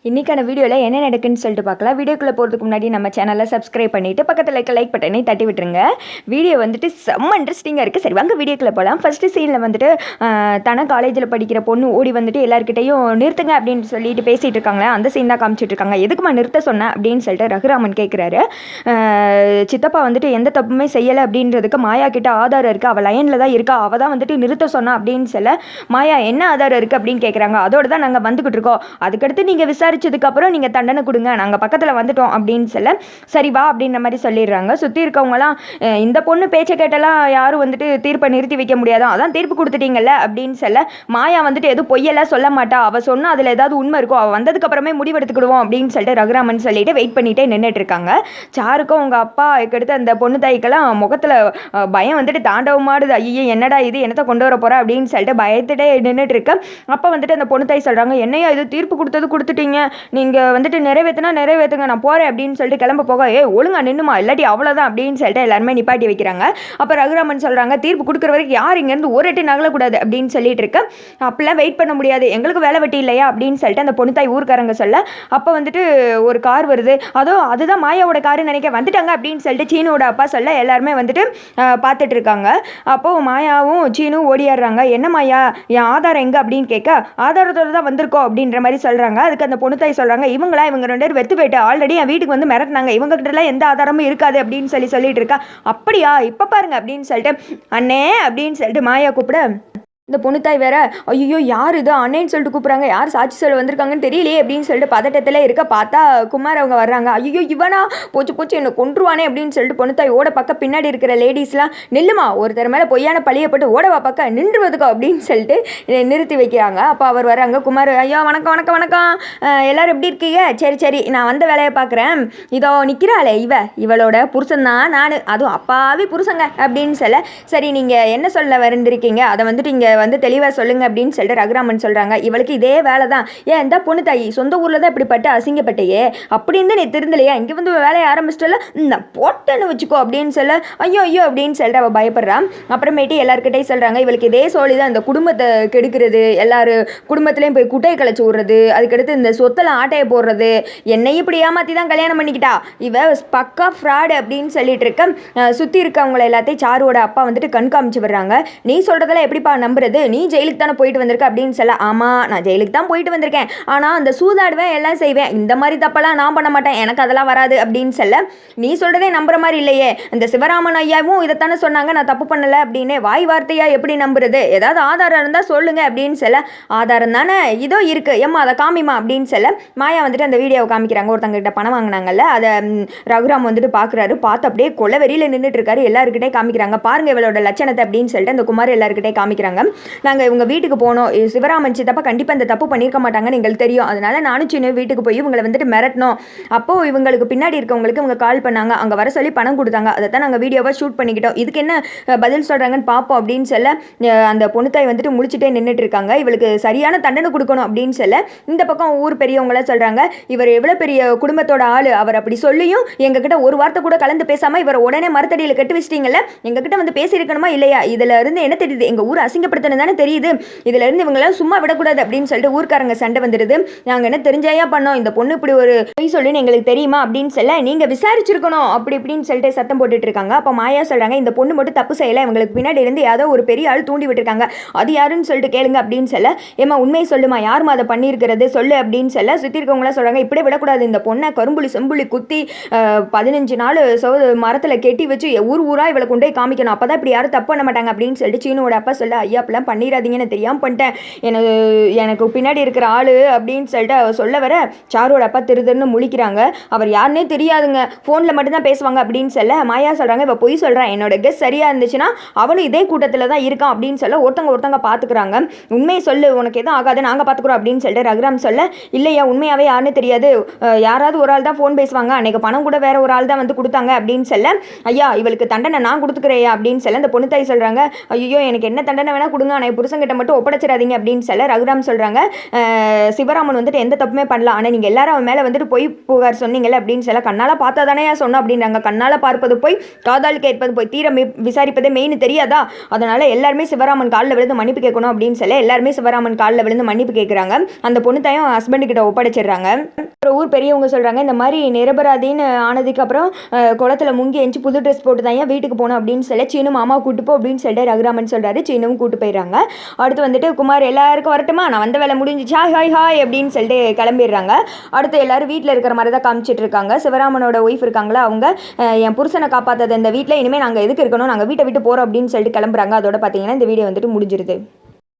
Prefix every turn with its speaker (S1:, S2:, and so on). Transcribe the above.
S1: இன்றைக்கான வீடியோவில் என்ன நடக்குன்னு சொல்லிட்டு பார்க்கலாம். வீடியோக்குள்ளே போகிறதுக்கு முன்னாடி நம்ம சேனலை சப்ஸ்கிரைப் பண்ணிவிட்டு பக்கத்தில் லைக் பட்டனை தட்டி விட்டுருங்க. வீடியோ வந்துட்டு செம்ம இன்ட்ரெஸ்டிங்காக இருக்குது. சரி வாங்க வீடியோக்குள்ளே போகலாம். ஃபஸ்ட்டு சீனில் வந்துட்டு தன காலேஜில் படிக்கிற பொண்ணு ஓடி வந்துட்டு எல்லாருக்கிட்டையும் நிறுத்துங்க அப்படின்னு சொல்லிட்டு பேசிகிட்டு இருக்காங்களே, அந்த சீன் தான் காமிச்சிட்டு இருக்காங்க. எதுக்குமா நிறுத்த சொன்னேன் அப்படின்னு சொல்லிட்டு ரகுராமன் கேட்குறாரு. சித்தப்பா வந்துட்டு எந்த தப்புமே செய்யலை அப்படின்றதுக்கு மாயா கிட்ட ஆதாரம் இருக்குது, அவள் லைனில் தான் இருக்கா, அவள் தான் வந்துட்டு நிறுத்த சொன்னா அப்படின்னு சொல்ல மாயா என்ன ஆதாரம் இருக்குது அப்படின்னு கேட்குறாங்க. அதோடு தான் நாங்கள் வந்துக்கிட்டு இருக்கோம், அதுக்கடுத்து நீங்கள் விசாரிச்சதுக்கப்புறம் நீங்கள் தண்டனை கொடுங்க, நாங்கள் பக்கத்தில் வந்துட்டோம் அப்படின்னு சொல்ல சரி வா அப்படின்ற மாதிரி சொல்லிடுறாங்க. சுற்றி இருக்கவங்களாம் இந்த பொண்ணு பேச்சை கேட்டெல்லாம் யாரும் வந்துட்டு தீர்ப்பை நிறுத்தி வைக்க முடியாதான், அதான் தீர்ப்பு கொடுத்துட்டீங்கல்ல அப்படின்னு சொல்ல மாயா வந்துட்டு எதுவும் பொய்யெல்லாம் சொல்ல மாட்டா, அவள் சொன்னால் அதில் ஏதாவது உண்மை இருக்கும், அவள் வந்ததுக்கப்புறமே முடிவெடுத்துக்கிடுவோம் அப்படின்னு சொல்லிட்டு ரகுராமன் சொல்லிட்டு வெயிட் பண்ணிகிட்டே நின்றுட்டு இருக்காங்க. சாருக்கும் உங்கள் அப்பா எடுத்து அந்த பொண்ணு தாய்க்கெல்லாம் முகத்தில் பயம் வந்துட்டு தாண்டவமாடுது. ஐயோ என்னடா இது, என்னத்தை கொண்டு வர போகிறா அப்படின்னு சொல்லிட்டு பயத்துட்டே நின்றுட்டு இருக்க அப்போ வந்துட்டு அந்த பொண்ணு தாய் சொல்கிறாங்க, என்னையா இது தீர்ப்பு கொடுத்துட்டீங்க, நீங்கள் வந்துட்டு நிறைவேற்றுங்க, நான் போகிறேன் அப்படின்னு சொல்லிட்டு கிளம்ப போக ஒழுங்கா நின்னுமா இல்லாட்டி அவ்வளோதான் அப்படின்னு சொல்லிட்டு எல்லாருமே நிப்பாட்டி வைக்கிறாங்க. அப்போ ரகுராமன் சொல்கிறாங்க, தீர்ப்பு கொடுக்குற வரைக்கும் யார் இங்கேருந்து ஒரு எட்டு நகலக்கூடாது அப்படின்னு சொல்லிட்டு இருக்க அப்பெல்லாம் வெயிட் பண்ண முடியாது, எங்களுக்கு வேலை வெட்டி இல்லையா அப்படின்னு சொல்லிட்டு அந்த பொண்ணு தாய் ஊருக்காரங்க சொல்ல அப்போ வந்துட்டு ஒரு கார் வருது, அதுதான் மாயாவோட காருன்னு நினைக்க வந்துட்டாங்க அப்படின்னு சொல்லிட்டு சீனோட அப்பா சொல்ல எல்லாருமே வந்துட்டு பார்த்துட்டு இருக்காங்க. அப்போது மாயாவும் சீனும் ஓடியாடுறாங்க. என்ன மாயா என் ஆதாரம் எங்கே அப்படின்னு கேட்க ஆதாரத்தோடு தான் வந்திருக்கோம் அப்படின்ற மாதிரி சொல்கிறாங்க. அதுக்கு அந்த பொண்ணு தாய் சொல்கிறாங்க, இவங்க 2 பேர் வெத்து போயிட்டு ஆல்ரெடி என் வீட்டுக்கு வந்து மிரட்டினாங்க, இவங்க கிட்டலாம் எந்த ஆதாரமும் இருக்காது அப்படின்னு சொல்லிட்டு இருக்கா. அப்படியா இப்போ பாருங்க அப்படின்னு சொல்லிட்டு அண்ணே அப்படின்னு சொல்லிட்டு மாயா கூப்பிட இந்த பொண்ணுத்தாய் வேற ஐயோ யார் இது அண்ணேன்னு சொல்லிட்டு கூப்பிட்றாங்க, யார் சாட்சி சொல்ல வந்திருக்காங்கன்னு தெரியலையே அப்படின்னு சொல்லிட்டு பதட்டத்தில் இருக்க பார்த்தா குமார் அவங்க வர்றாங்க. ஐயோ இவனா போச்சு என்னை கொன்றுவானே அப்படின்னு சொல்லிட்டு பொண்ணுத்தாய் ஓட பக்கம் பின்னாடி இருக்கிற லேடிஸ்லாம் நில்லுமா ஒருத்தர் மேலே பொய்யான பழியப்பட்டு ஓடவா பக்கம் நின்றுவதுக்கோ அப்படின்னு சொல்லிட்டு நிறுத்தி வைக்கிறாங்க. அப்போ அவர் வர்றாங்க. குமார் ஐயா வணக்கம் எல்லோரும் எப்படி இருக்கீங்க, சரி நான் வந்த வேலையை பார்க்குறேன், இதோ நிற்கிறாளே இவளோட புருஷன் தான் நான், அதுவும் அப்பாவி புருஷங்க அப்படின்னு சொல்ல சரி நீங்கள் என்ன சொல்ல வந்திருக்கீங்க அதை வந்துட்டு இங்கே வந்து தெளிவாக சொல்லுங்க அப்படின்னு சொல்லிட்டு ரகுராமன் சொல்கிறாங்க. இவளுக்கு இதே வேலை தான், ஏன் இந்த பொண்ணு தாய் சொந்த ஊரில் தான் இப்படிப்பட்டு அசிங்கப்பட்டையே அப்படின்னு நீ திருந்தலையா, இங்கே வந்து வேலையை ஆரம்பிச்சிட்டல இந்த போட்டன்னு வச்சுக்கோ அப்படின்னு சொல்ல ஐயோ அப்படின்னு சொல்லிட்டு அவள் பயப்படுறான். அப்புறமேட்டு எல்லாருக்கிட்டையும் சொல்கிறாங்க, இவளுக்கு இதே சொல்லி தான் இந்த குடும்பத்தை கெடுக்கிறது, எல்லாரும் குடும்பத்துலேயும் போய் குட்டையை கலைச்சி விடுறது, அதுக்கடுத்து இந்த சொத்தெல்லாம் ஆட்டையை போடுறது, என்னையும் இப்படி ஏமாற்றி தான் கல்யாணம் பண்ணிக்கிட்டா, இவ பக்கா ஃப்ராடு அப்படின்னு சொல்லிட்டு இருக்க சுற்றி இருக்கவங்கள எல்லாத்தையும் சாருவோட அப்பா வந்துட்டு கண்காமிச்சு வர்றாங்க. நீ சொல்கிறதெல்லாம் எப்படிப்பா நம்புறது, நீ ஜெயிலுக்கு தானே போயிட்டு வந்திருக்க அப்படின்னு சொல்ல ஆமாம் நான் ஜெயிலுக்கு தான் போயிட்டு வந்திருக்கேன், ஆனால் அந்த சூதாடுவேன் எல்லாம் செய்வேன், இந்த மாதிரி தப்பெல்லாம் நான் பண்ண மாட்டேன், எனக்கு அதெல்லாம் வராது அப்படின்னு சொல்ல நீ சொல்கிறதே நம்புற மாதிரி இல்லையே, இந்த சிவராமன் ஐயாவும் இதைத்தானே சொன்னாங்க நான் தப்பு பண்ணலை அப்படின்னு, வாய் வார்த்தையா எப்படி நம்புறது, ஏதாவது ஆதாரம் இருந்தால் சொல்லுங்க அப்படின்னு சொல்ல ஆதாரம் தானே இதோ இருக்குது ஏம்மா அதை காமிமா அப்படின்னு சொல்ல மாயா வந்துட்டு அந்த வீடியோவை காமிக்கிறாங்க. ஒருத்தங்க கிட்ட பணம் வாங்கினாங்கல்ல அதை ரகுராம் வந்துட்டு பார்க்குறாரு. பார்த்து அப்படியே கொலவெறியில் நின்றுட்டு இருக்காரு. எல்லாருக்கிட்டே காமிக்கிறாங்க, பாருங்க இவளோட லட்சணத்தை அப்படின்னு சொல்லிட்டு அந்த குமார் எல்லாருக்கிட்டே காமிக்கிறாங்க. நாங்கள் இவங்க வீட்டுக்கு போனோம், சிவராமன் சித்தப்பா கண்டிப்பாக இந்த தப்பு பண்ணியிருக்க மாட்டாங்கன்னு எங்களுக்கு தெரியும், அதனால நானும் சின்ன வீட்டுக்கு போய் இவங்களை வந்துட்டு மிரட்டணும், அப்போது இவங்களுக்கு பின்னாடி இருக்கவங்களுக்கு இவங்க கால் பண்ணாங்க, அங்கே வர சொல்லி பணம் கொடுத்தாங்க, அதை தான் நாங்கள் வீடியோவாக ஷூட் பண்ணிக்கிட்டோம், இதுக்கு என்ன பதில் சொல்கிறாங்கன்னு பார்ப்போம் அப்படின்னு சொல்ல அந்த பொண்ணுத்தாய் வந்துட்டு முழிச்சிட்டே நின்றுட்டு இருக்காங்க. இவளுக்கு சரியான தண்டனை கொடுக்கணும் அப்படின்னு சொல்ல இந்த பக்கம் ஊர் பெரியவங்களாம் சொல்கிறாங்க, இவர் எவ்வளோ பெரிய குடும்பத்தோட ஆள், அவர் அப்படி சொல்லியும் எங்ககிட்ட ஒரு வார்த்தை கூட கலந்து பேசாமல் இவர் உடனே மரத்தடியில் கட்டி வச்சிட்டீங்கல்ல, எங்ககிட்ட வந்து பேசியிருக்கணுமா இல்லையா, இதில் இருந்து என்ன தெரியுது, எங்கள் ஊர் அசிங்கப்படுத்தினது தானே தெரியுது, இதுல இருந்து இவங்களாம் சும்மா விடக்கூடாது அப்படின்னு சொல்லிட்டு ஊர்க்காரங்க சண்டை வந்துடுது. நாங்கள் என்ன தெரிஞ்சாயா பண்ணோம், இந்த பொண்ணு இப்படி ஒரு பொய் சொல்லுன்னு எங்களுக்கு தெரியுமா அப்படின்னு சொல்ல நீங்கள் விசாரிச்சிருக்கணும் அப்படி இப்படின்னு சொல்லிட்டு சத்தம் போட்டுட்டு இருக்காங்க. அப்போ மாயா சொல்கிறாங்க, இந்த பொண்ணு மட்டும் தப்பு செய்யலை, இவங்களுக்கு பின்னாடி இருந்து ஏதோ ஒரு பெரிய ஆள் தூண்டி விட்டுருக்காங்க, அது யாருன்னு சொல்லிட்டு கேளுங்க அப்படின்னு சொல்ல ஏமா உண்மையை சொல்லுமா, யாருமா அதை பண்ணியிருக்கிறது சொல்லு அப்படின்னு சொல்ல சுற்றி இருக்கவங்களாம் சொல்கிறாங்க, இப்படியே விடக்கூடாது, இந்த பொண்ணை கரும்புலி செம்புலி குத்தி 15 நாள் மரத்தில் கெட்டி வச்சு ஊராக இவளை கொண்டே காமிக்கணும், அப்போ தான் இப்படி யாரும் தப்பு பண்ண மாட்டாங்க அப்படின்னு சொல்லிட்டு சீனோட அப்பா சொல்ல ஐயா அப்படிலாம் பண்ணிடாதீங்கன்னு தெரியாமல் பண்ணிட்டேன், எனக்கு பின்னாடி இருக்கிற ஆள் அப்படின்னு சொல்லிட்டு அவர் சொல்ல வர சாரோட அப்பா திருன்னு முழிக்கிறாங்க. அவர் யாருன்னே தெரியாதுங்க, ஃபோனில் மட்டும்தான் பேசுவாங்க அப்படின்னு சொல்ல மாயா சொல்கிறாங்க, இப்போ பொய் சொல்கிறேன், என்னோட கெஸ் சரியாக இருந்துச்சுன்னா அவனும் இதே கூட்டத்தில் தான் இருக்கான் அப்படின்னு சொல்ல ஒருத்தங்க பார்த்துக்கிறாங்க. உண்மையை சொல்லு, உனக்கு எதுவும் ஆகாது, நாங்கள் பார்த்துக்குறோம் அப்படின்னு சொல்லிட்டு ரகுராம் சொல்ல இல்லையா உண்மையாகவே யாருன்னு தெரியாது, யாராவது ஒரு ஆள் தான் ஃபோன் பேசுவாங்க, அன்றைக்கு பணம் கூட வேற ஒரு ஆள் தான் வந்து கொடுத்தாங்க அப்படின்னு சொல்ல ஐயா இவளுக்கு தண்டனை நான் கொடுத்துக்கிறேயா அப்படின்னு சொல்ல அந்த பொண்ணு தாய் சொல்கிறாங்க, ஐயோ எனக்கு என்ன தண்டனை வேணால் கொடுங்க கொடுங்க, ஆனால் என் புருஷன்கிட்ட மட்டும் ஒப்படைச்சிடாதீங்க அப்படின்னு சொல்ல ரகுராம் சொல்கிறாங்க, சிவராமன் வந்துட்டு எந்த தப்புமே பண்ணலாம், ஆனால் நீங்கள் எல்லாரும் அவன் மேலே வந்துட்டு பொய் புகார் சொன்னீங்கல்ல அப்படின்னு சொல்ல, கண்ணால் பார்த்தா தானே சொன்னோம் அப்படின்றாங்க. கண்ணால் பார்ப்பது போய் காதால் கேட்பது போய் தீர விசாரிப்பதே மெயின் தெரியாதா, அதனால் எல்லாருமே சிவராமன் காலில் விழுந்து மன்னிப்பு கேட்கணும் அப்படின்னு சொல்ல எல்லாருமே சிவராமன் காலில் விழுந்து மன்னிப்பு கேட்குறாங்க. அந்த பொண்ணு தாயும் ஹஸ்பண்டு கிட்ட ஒப்படைச்சிடுறாங்க. அப்புறம் ஊர் பெரியவங்க சொல்கிறாங்க, இந்த மாதிரி நிரபராதின்னு ஆனதுக்கு அப்புறம் குளத்துல முங்கி எஞ்சி புது ட்ரெஸ் போட்டு தான் வீட்டுக்கு போகணும் அப்படின்னு சொல்ல சீனு மாமா கூட்டு போ அப்படின்னு சொல்லிட்டு ரகுராமன் சொல்கிறாரு. சீனுவும் கூட்டு போயிடுறாங்க. அடுத்து வந்துட்டு குமார் எல்லாருக்கும் வரட்டுமா, நான் வந்த வேலை முடிஞ்சிச்சா, ஹாய் ஹாய் அப்படின்னு சொல்லிட்டு கிளம்பிடுறாங்க. அடுத்து எல்லாரும் வீட்டில் இருக்கிற மாதிரி தான் காமிச்சிட்டு இருக்காங்க. சிவராமனோட ஒய்ஃப் இருக்காங்களா, அவங்க என் புருஷனை காப்பாற்றாத இந்த வீட்டில் இனிமேல் நாங்கள் எதுக்கு இருக்கணும், நாங்கள் வீட்டை விட்டு போகிறோம் அப்படின்னு சொல்லிட்டு கிளம்புறாங்க. அதோட பார்த்தீங்கன்னா இந்த வீடியோ வந்துட்டு முடிஞ்சிருது.